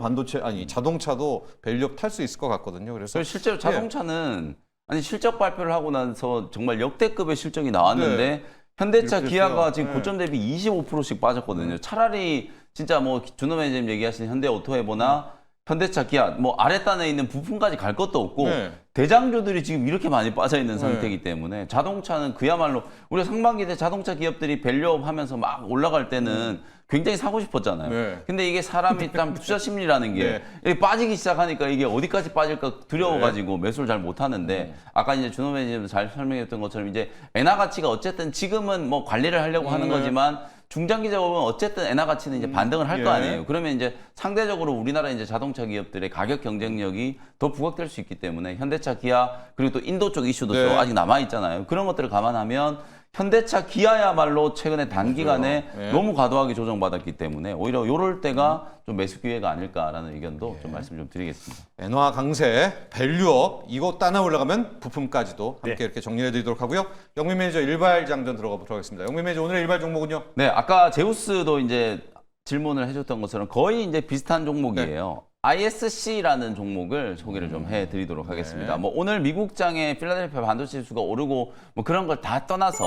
자동차도 밸류업 탈 수 있을 것 같거든요. 그래서 실제로 자동차는 아니 실적 발표를 하고 나서 정말 역대급의 실적이 나왔는데 네. 현대차, 이렇게 기아가 해서, 지금 네. 고점 대비 25%씩 빠졌거든요. 차라리 진짜 뭐 준호 매니저님 얘기하신 현대 오토에버나 현대차, 기아 뭐 아랫단에 있는 부품까지 갈 것도 없고 네. 대장주들이 지금 이렇게 많이 빠져 있는 상태이기 때문에 자동차는 그야말로 우리가 상반기 때 자동차 기업들이 밸류업 하면서 막 올라갈 때는 굉장히 사고 싶었잖아요. 네. 근데 이게 사람이 참 투자 심리라는 게 네. 이게 빠지기 시작하니까 이게 어디까지 빠질까 두려워가지고 매수를 잘 못하는데 아까 이제 준호 매니저도 잘 설명했던 것처럼 이제 엔화 가치가 어쨌든 지금은 뭐 관리를 하려고 하는 거지만 중장기적으로 보면 어쨌든 엔화 가치는 이제 반등을 할 거 예. 아니에요. 그러면 이제 상대적으로 우리나라 이제 자동차 기업들의 가격 경쟁력이 더 부각될 수 있기 때문에 현대차, 기아 그리고 또 인도 쪽 이슈도 네. 또 아직 남아 있잖아요. 그런 것들을 감안하면 현대차, 기아야말로 최근에 단기간에 네. 너무 과도하게 조정받았기 때문에 오히려 이럴 때가 좀 매수 기회가 아닐까라는 의견도 좀 말씀 좀 드리겠습니다. 엔화 강세, 밸류업 이거 따라 올라가면 부품까지도 함께 네. 이렇게 정리해 드리도록 하고요. 영민 매니저 일발 장전 들어가 보도록 하겠습니다. 영민 매니저 오늘의 일발 종목은요? 네, 아까 제우스도 이제 질문을 해줬던 것처럼 거의 이제 비슷한 종목이에요. ISC라는 종목을 소개를 좀 해드리도록 하겠습니다. 네. 뭐 오늘 미국장에 필라델피아 반도체 지수가 오르고 뭐 그런 걸 다 떠나서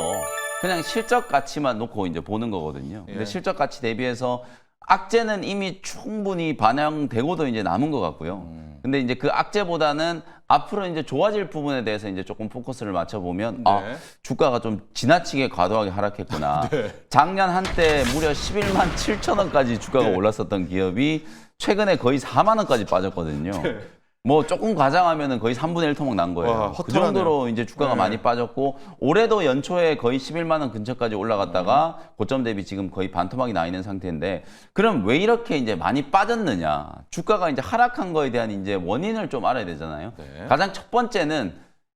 그냥 실적 가치만 놓고 이제 보는 거거든요. 근데 예. 실적 가치 대비해서 악재는 이미 충분히 반영되고도 이제 남은 것 같고요. 근데 이제 그 악재보다는 앞으로 이제 좋아질 부분에 대해서 이제 조금 포커스를 맞춰보면 아, 주가가 좀 지나치게 과도하게 하락했구나. 작년 한때 무려 11만 7천 원까지 주가가 올랐었던 기업이 최근에 거의 4만 원까지 빠졌거든요. 뭐 조금 과장하면은 거의 3분의 1 토막 난 거예요. 와, 그 정도로 이제 주가가 많이 빠졌고 올해도 연초에 거의 11만 원 근처까지 올라갔다가 고점 대비 지금 거의 반토막이 나 있는 상태인데 그럼 왜 이렇게 이제 많이 빠졌느냐? 주가가 이제 하락한 거에 대한 이제 원인을 좀 알아야 되잖아요. 가장 첫 번째는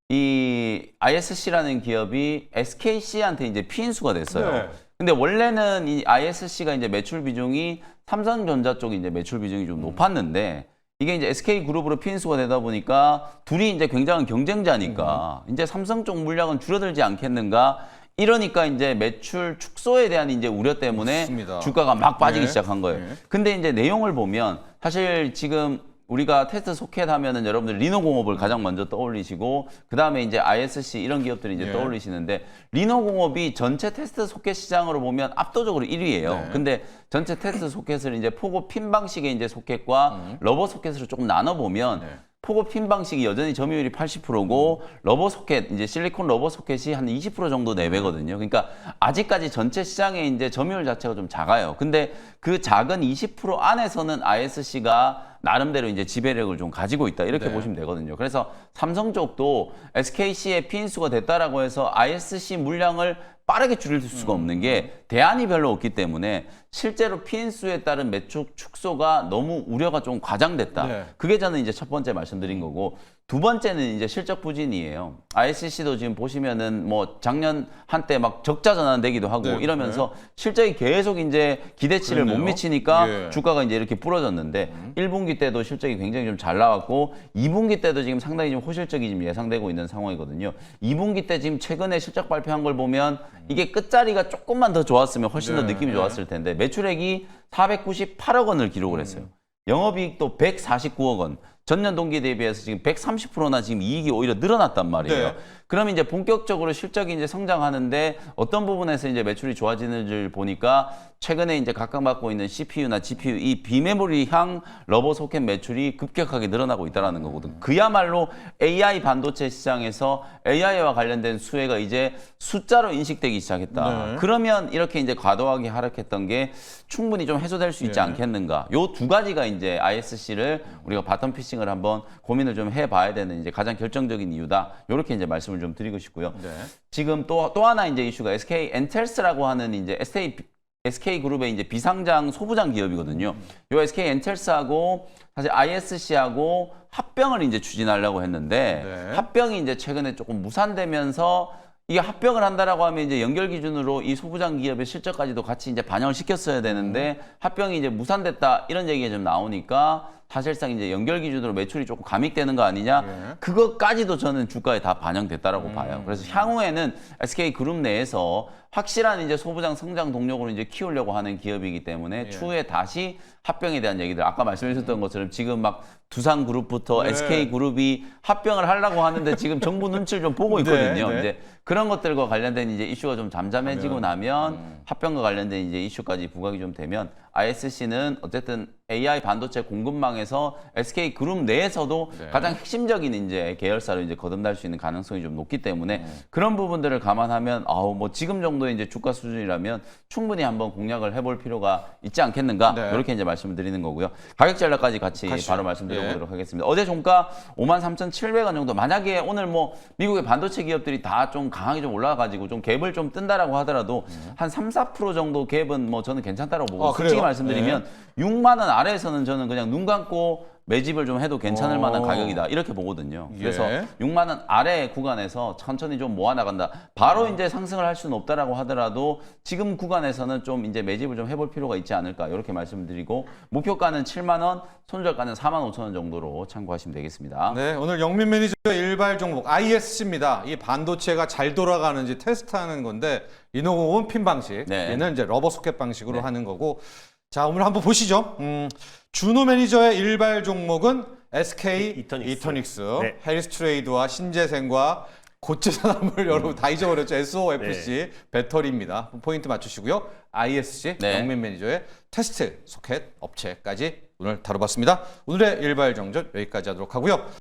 이 ISC라는 기업이 SKC한테 이제 피인수가 됐어요. 근데 원래는 이 ISC가 이제 매출 비중이 삼성전자 쪽이 이제 매출 비중이 좀 높았는데 이게 이제 SK그룹으로 피인수가 되다 보니까 둘이 이제 굉장한 경쟁자니까 이제 삼성 쪽 물량은 줄어들지 않겠는가 이러니까 이제 매출 축소에 대한 이제 우려 때문에 맞습니다. 주가가 막 빠지기 시작한 거예요. 근데 이제 내용을 보면 사실 지금 우리가 테스트 소켓 하면은 여러분들 리노공업을 가장 먼저 떠올리시고 그 다음에 이제 ISC 이런 기업들이 이제 떠올리시는데 리노공업이 전체 테스트 소켓 시장으로 보면 압도적으로 1위예요. 근데 전체 테스트 소켓을 이제 포고 핀 방식의 이제 소켓과 러버 소켓으로 조금 나눠 보면 포고 핀 방식이 여전히 점유율이 80%고 러버 소켓 이제 실리콘 러버 소켓이 한 20% 정도 내배거든요. 그러니까 아직까지 전체 시장의 이제 점유율 자체가 좀 작아요. 근데 그 작은 20% 안에서는 ISC가 나름대로 이제 지배력을 좀 가지고 있다 이렇게 보시면 되거든요. 그래서 삼성 쪽도 SKC의 피인수가 됐다라고 해서 ISC 물량을 빠르게 줄일 수가 없는 게 대안이 별로 없기 때문에 실제로 피인수에 따른 매출 축소가 너무 우려가 좀 과장됐다. 그게 저는 이제 첫 번째 말씀드린 거고 두 번째는 이제 실적 부진이에요. ISC도 지금 보시면은 뭐 작년 한때 막 적자 전환되기도 하고 이러면서 실적이 계속 이제 기대치를 못 미치니까 주가가 이제 이렇게 부러졌는데 1분기 때도 실적이 굉장히 좀 잘 나왔고 2분기 때도 지금 상당히 좀 호실적이 지금 예상되고 있는 상황이거든요. 2분기 때 지금 최근에 실적 발표한 걸 보면 이게 끝자리가 조금만 더 좋았으면 훨씬 더 느낌이 좋았을 텐데 매출액이 498억 원을 기록을 했어요. 영업이익도 149억 원. 전년 동기 대비해서 지금 130%나 지금 이익이 오히려 늘어났단 말이에요. 그럼 이제 본격적으로 실적이 이제 성장하는데 어떤 부분에서 이제 매출이 좋아지는지를 보니까 최근에 이제 각광받고 있는 CPU나 GPU 이 비메모리향 러버 소켓 매출이 급격하게 늘어나고 있다는 거거든. 그야말로 AI 반도체 시장에서 AI와 관련된 수혜가 이제 숫자로 인식되기 시작했다. 그러면 이렇게 이제 과도하게 하락했던 게 충분히 좀 해소될 수 있지 않겠는가. 요 두 가지가 이제 ISC를 우리가 바텀 피싱을 한번 고민을 좀 해봐야 되는 이제 가장 결정적인 이유다. 이렇게 이제 말씀을 좀 드리고 싶고요. 지금 또 하나 이제 이슈가 SK 엔텔스라고 하는 이제 SK 그룹의 이제 비상장 소부장 기업이거든요. 요 SK 엔텔스하고 사실 ISC하고 합병을 이제 추진하려고 했는데 합병이 이제 최근에 조금 무산되면서 이게 합병을 한다라고 하면 이제 연결 기준으로 이 소부장 기업의 실적까지도 같이 이제 반영을 시켰어야 되는데 합병이 이제 무산됐다 이런 얘기가 좀 나오니까 사실상 이제 연결 기준으로 매출이 조금 감익되는 거 아니냐 그것까지도 저는 주가에 다 반영됐다라고 봐요. 그래서 향후에는 SK 그룹 내에서 확실한 이제 소부장 성장 동력으로 이제 키우려고 하는 기업이기 때문에 추후에 다시 합병에 대한 얘기들 아까 말씀해 주셨던 것처럼 지금 막 두산그룹부터 SK그룹이 합병을 하려고 하는데 지금 정부 눈치를 좀 보고 있거든요. 이제 그런 것들과 관련된 이제 이슈가 좀 잠잠해지고 나면 합병과 관련된 이제 이슈까지 부각이 좀 되면 ISC는 어쨌든 AI 반도체 공급망에서 SK그룹 내에서도 가장 핵심적인 이제 계열사로 이제 거듭날 수 있는 가능성이 좀 높기 때문에 그런 부분들을 감안하면 뭐 지금 정도의 이제 주가 수준이라면 충분히 한번 공략을 해볼 필요가 있지 않겠는가 이렇게 이제 말씀을 드리는 거고요. 가격 전략까지 같이 바로 말씀드려보도록 하겠습니다. 어제 종가 53,700원 정도. 만약에 오늘 뭐 미국의 반도체 기업들이 다 좀 강하게 좀 올라가지고 좀 갭을 좀 뜬다라고 하더라도 한 3-4% 정도 갭은 뭐 저는 괜찮다라고 보고 솔직히 말씀드리면 6만 원 아래에서는 저는 그냥 눈 감고 매집을 좀 해도 괜찮을 만한 가격이다 이렇게 보거든요. 그래서 6만 원 아래 구간에서 천천히 좀 모아 나간다. 바로 이제 상승을 할 수는 없다라고 하더라도 지금 구간에서는 좀 이제 매집을 좀 해볼 필요가 있지 않을까 이렇게 말씀드리고 목표가는 7만 원, 손절가는 4만 5천 원 정도로 참고하시면 되겠습니다. 네, 오늘 영민 매니저의 일발 종목 ISC입니다. 이 반도체가 잘 돌아가는지 테스트하는 건데 리노공업은 핀 방식, 얘는 이제 러버 소켓 방식으로 하는 거고. 자, 오늘 한번 보시죠. 준호 매니저의 일발 종목은 SK 이터닉스, 해리스 트레이드와 신재생과 고체 산업을 여러분 다 잊어버렸죠. SOFC 배터리입니다. 포인트 맞추시고요. ISC 네. 영민 매니저의 테스트 소켓 업체까지 오늘 다뤄봤습니다. 오늘의 일발정전 여기까지 하도록 하고요.